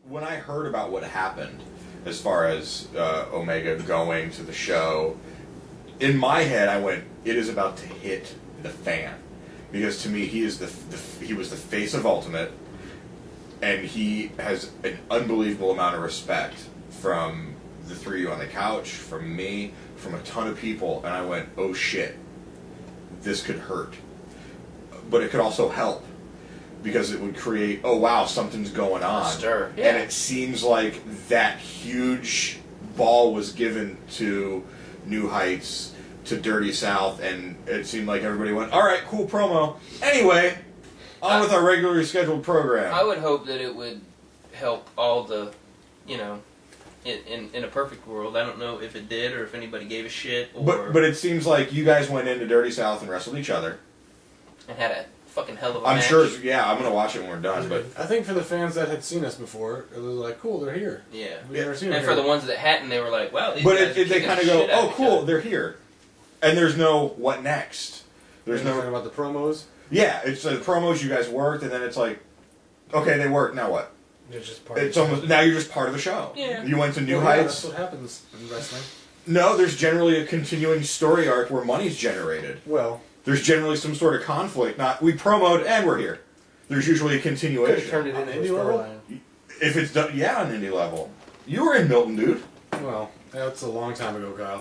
when I heard about what happened, as far as Omega going to the show, in my head I went, it is about to hit the fan, because to me he is he was the face of Ultimate, and he has an unbelievable amount of respect from the three of you on the couch, from me, from a ton of people, and I went, oh shit, this could hurt, but it could also help. Because it would create, oh wow, something's going on. Stir. Yeah. And it seems like that huge ball was given to New Heights, to Dirty South, and it seemed like everybody went, alright, cool promo. Anyway, on with our regularly scheduled program. I would hope that it would help all the, in a perfect world. I don't know if it did or if anybody gave a shit. Or But it seems like you guys went into Dirty South and wrestled each other. And had a fucking hell of a I'm match. sure, yeah, I'm going to watch it when we're done. But I think for the fans that had seen us before, it was like, cool, they're here. Yeah. We've never seen them And for here. the ones that hadn't, they were like, wow, these but guys are they kind of go, oh cool, they're here. And there's no, what next? There's no... talking about the promos? Yeah, it's the promos you guys worked, and then it's like, okay, they worked, now what? It's just part It's of the almost, now you're just part of the show. Yeah. You went to New Well, Heights. Yeah, that's what happens in wrestling. No, there's generally a continuing story arc where money's generated. Well... There's generally some sort of conflict. Not, we promoted and we're here. There's usually a Could have continuation. turned it into a Indie level? storyline. If it's done, yeah, on indie level. You were in Milton, dude. Well, that's a long time ago, Kyle.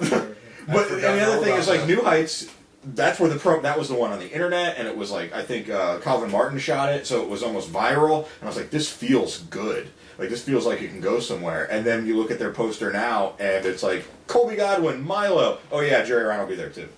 But and the other thing is, like, New Heights, that's where that was the one on the internet, and it was like, I think Calvin Martin shot it, so it was almost viral, and I was like, this feels good. Like, this feels like it can go somewhere. And then you look at their poster now, and it's like, Colby Godwin, Milo. Oh yeah, Jerry Reiner will be there too.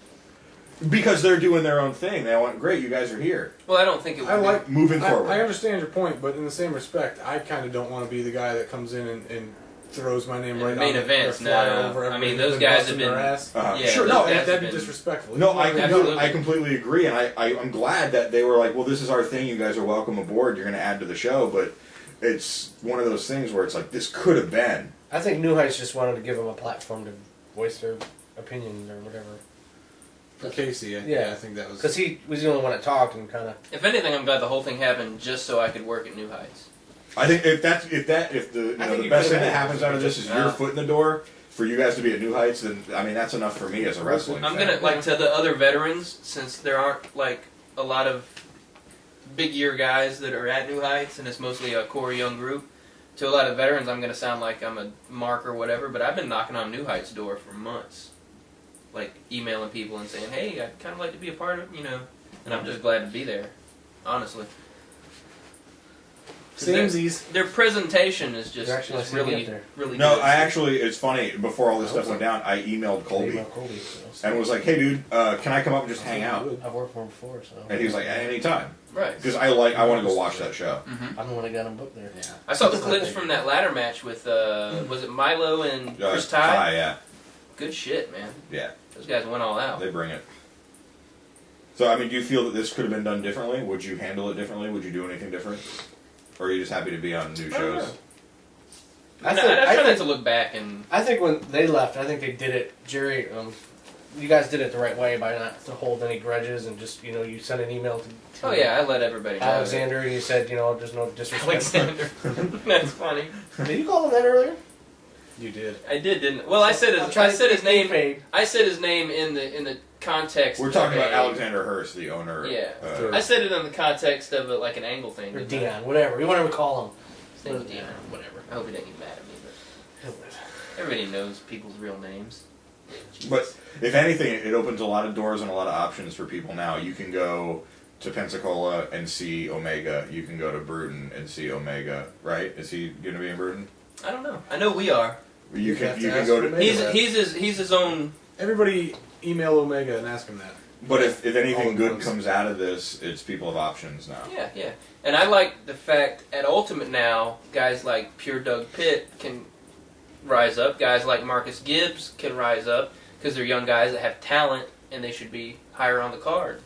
Because they're doing their own thing. They went, great, you guys are here. Well, I don't think it would I like moving forward. I understand your point, but in the same respect, I kind of don't want to be the guy that comes in and throws my name right main on events. or flyer No, over I mean, everybody those and guys busting have been... their ass. Yeah, sure, those no, guys That'd have be been- disrespectful. No, Absolutely. I completely agree, and I'm glad that they were like, well, this is our thing, you guys are welcome aboard, you're going to add to the show, but it's one of those things where it's like, this could have been. I think New Heights just wanted to give them a platform to voice their opinions or whatever. For Casey, Yeah. I think that was... Because he was the only one that talked and kind of... If anything, I'm glad the whole thing happened just so I could work at New Heights. I think if the think best you thing that could've happens out of this is your foot in the door for you guys to be at New Heights, then I mean that's enough for me as a wrestling I'm fan. gonna, like, to the other veterans, since there aren't, like, a lot of big year guys that are at New Heights, and it's mostly a core young group, to a lot of veterans, I'm gonna sound like I'm a mark or whatever, but I've been knocking on New Heights' door for months. Like, emailing people and saying, hey, I'd kind of like to be a part of, and I'm just glad to be there, honestly. Samesies. Their presentation is just They're actually is like really, up there. really No, good. I actually, it's funny, before all this stuff went down, I emailed Colby and was like, hey dude, can I come up and just hang out? I've worked for him before, so... And he was like, anytime. Right. Because I want to go watch that show. Mm-hmm. I'm the one that got him booked there. Yeah. I saw the clips from that ladder match with, was it Milo and Chris Ty? Ty, yeah. Good shit, man. Yeah. Those guys went all out. They bring it. So, I mean, do you feel that this could have been done differently? Would you handle it differently? Would you do anything different? Or are you just happy to be on new shows? I try not to look back and... I think when they left, I think they did it, Jerry, you guys did it the right way by not to hold any grudges and just, you sent an email to Oh yeah, I let everybody know. Alexander and you said, there's no disrespect. Alexander. That's funny. Did you call him that earlier? You did. I did, didn't I? Well, I said his name. Fade. I said his name in the context. We're talking of about Alexander Hurst, the owner. Yeah. Sure. I said it in the context of like an angle thing. Or didn't I? Dion, whatever. You want to call him. His name was Dion. Whatever. I hope he didn't get mad at me, but everybody knows people's real names. But if anything, it opens a lot of doors and a lot of options for people now. You can go to Pensacola and see Omega. You can go to Bruton and see Omega. Right? Is he going to be in Bruton? I don't know. I know we are. You have can to go ask to. Omega. He's his own. Everybody email Omega and ask him that. But if anything All at good once. comes out of this, it's people have options now. Yeah, yeah. And I like the fact at Ultimate now, guys like Pure Doug Pitt can rise up. Guys like Marcus Gibbs can rise up because they're young guys that have talent and they should be higher on the card.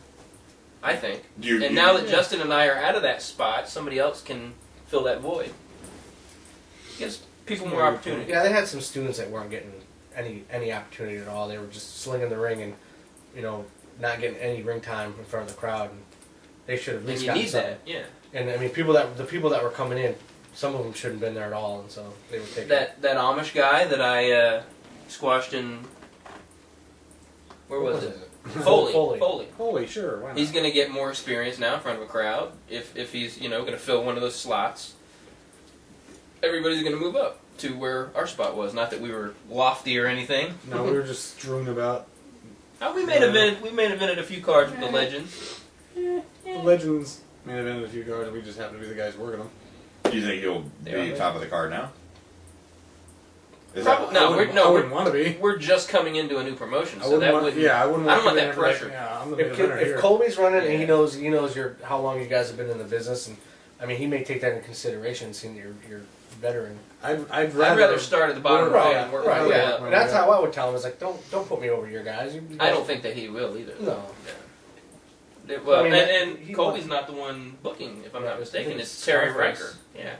I think. Now that Justin and I are out of that spot, somebody else can fill that void. Gives people more opportunity. Yeah, they had some students that weren't getting any opportunity at all. They were just slinging the ring and, not getting any ring time in front of the crowd. And they should have at And least you gotten need something. that, yeah. And I mean, the people that were coming in, some of them shouldn't have been there at all, and so they were taken. That Amish guy that I squashed in. Where was it? Foley. Holy, sure. Why not? He's going to get more experience now in front of a crowd. If he's going to fill one of those slots, everybody's going to move up to where our spot was. Not that we were lofty or anything. No, we were just strewn about. We main evented a few cards with the legends. The Legends main evented a few cards. We just happen to be the guys working them. Do you think he'll be top of the card now? I wouldn't want to be. We're just coming into a new promotion, so that wouldn't. Yeah, I wouldn't. I don't want to that pressure. I'm the If Colby's running and he knows how long you guys have been in the business, and I mean he may take that into consideration, seeing you're veteran. I'd rather start at the bottom and work my way up. And that's how I would tell him. It's like don't put me over your guys. I don't think that he will either. No. Yeah. Well, I mean, and Colby's not the one booking, if I'm not mistaken. It's Terry Riker. Yeah.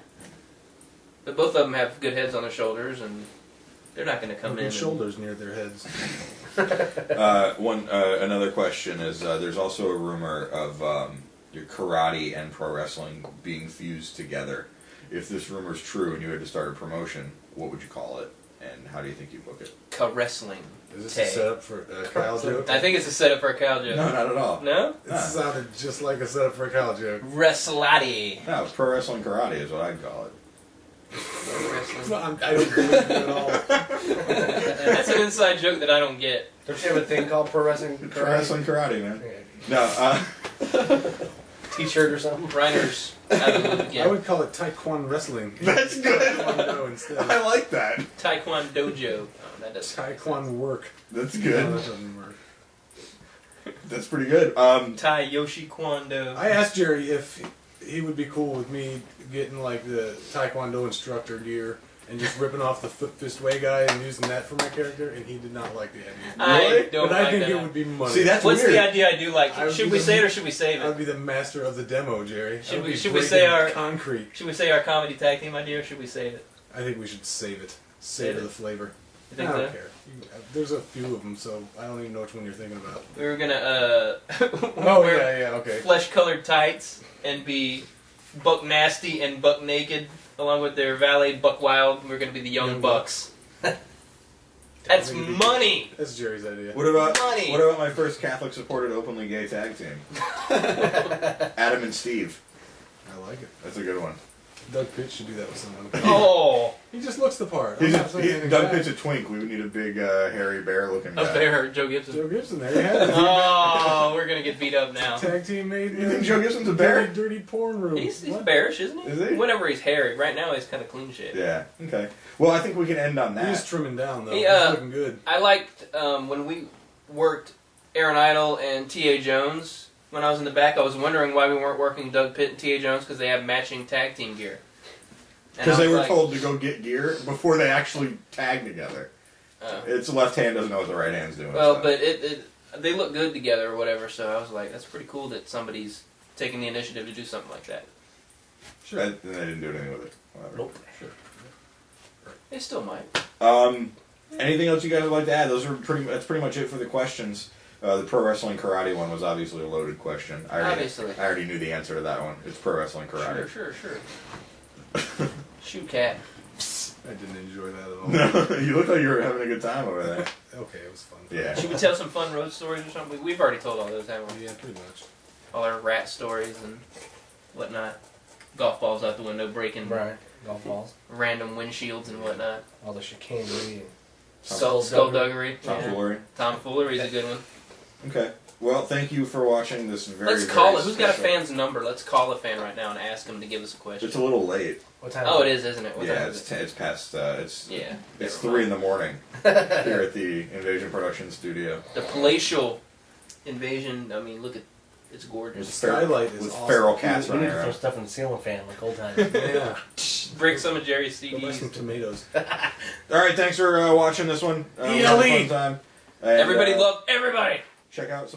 But both of them have good heads on their shoulders, and they're not going to come in. Shoulders near their heads. Another question is: there's also a rumor of your karate and pro wrestling being fused together. If this rumor's true, and you had to start a promotion, what would you call it, and how do you think you book it? Wrestling. Is this a setup for a Kyle joke? I think it's a setup for a Kyle joke. No, not at all. No? It sounded just like a setup for a Kyle joke. Wrestlati. No, pro wrestling karate is what I'd call it. I don't believe it at all. That's an inside joke that I don't get. Don't you have a thing called pro wrestling? Pro wrestling karate, man. Yeah. No, T-shirt or something. Reiner's out of the loop again. I would call it Taekwondo wrestling. That's good. Taekwondo instead. I like that. Taekwondo dojo. Oh, that doesn't. Taekwondo work. That's good. No, that doesn't work. That's pretty good. Tai Yoshi Kwando. I asked Jerry if he would be cool with me getting like the Taekwondo instructor gear and just ripping off the foot fist way guy and using that for my character, and he did not like the idea. I don't but like I think that. it would be money. See, that's What's weird. the idea I do like? Should we say it or should we save I would it? be the master of the demo, Jerry. Should we say breaking our concrete? Should we say our comedy tag team idea or should we save it? I think we should save it. Savor the flavor. You think I don't so? care. There's a few of them, so I don't even know which one you're thinking about. We were gonna Oh wear yeah, okay. flesh-colored tights and be buck nasty and buck naked, along with their valet Buck Wild. We're gonna be the young bucks. That's money. That's Jerry's idea. What about Money. What about my first Catholic-supported openly gay tag team? Adam and Steve. I like it. That's a good one. Doug Pitt should do that with someone. Oh, He just looks the part. Doug Pitt's a twink. We would need a big, hairy bear-looking a guy. bear, Joe Gibson. Joe Gibson, there you have it. Oh, we're gonna get beat up now. Tag team made. You think Joe Gibson's a bear? Dirty porn room. He's What? bearish, isn't he? Is he? Whenever he's hairy. Right now he's kind of clean shaven. Yeah. Okay. Well, I think we can end on that. He's trimming down though. He, He's looking good. I liked when we worked Aaron Idle and T.A. Jones. When I was in the back, I was wondering why we weren't working Doug Pitt and T.A. Jones because they have matching tag team gear. Because they were told to go get gear before they actually tag together. It's the left hand doesn't know what the right hand's doing. Well, so. but they look good together or whatever, so I was like, that's pretty cool that somebody's taking the initiative to do something like that. Sure. And they didn't do anything with it. Whatever. Nope. Sure. They still might. Anything else you guys would like to add? That's pretty much it for the questions. The pro wrestling karate one was obviously a loaded question. I already knew the answer to that one. It's pro wrestling karate. Sure. Shoot cat. I didn't enjoy that at all. No, you look like you were having a good time over there. Okay, it was fun. Yeah. Should we tell some fun road stories or something? We've already told all those, haven't we? Yeah, pretty much. All our rat stories and whatnot. Golf balls out the window, breaking Right. Golf balls. random windshields and whatnot. All the chicanery. Skullduggery. Tomfoolery. Tomfoolery is a good one. Okay. Well, thank you for watching this very. Let's call very it. Who's got a special- fan's number? Let's call a fan right now and ask him to give us a question. It's a little late. What time? Oh, it is, isn't it? What Yeah, time is it? it's past. It's Yeah. It's never 3 in mind. the morning here at the Invasion Production Studio. The palatial invasion. I mean, look at it's gorgeous. Skylight is with awesome. feral cats We need running to throw around. stuff in the ceiling fan like old times. Yeah. Break some of Jerry's Go buy some CDs. tomatoes. All right, thanks for watching this one. We had a fun time. And, Everybody love everybody. Check out some.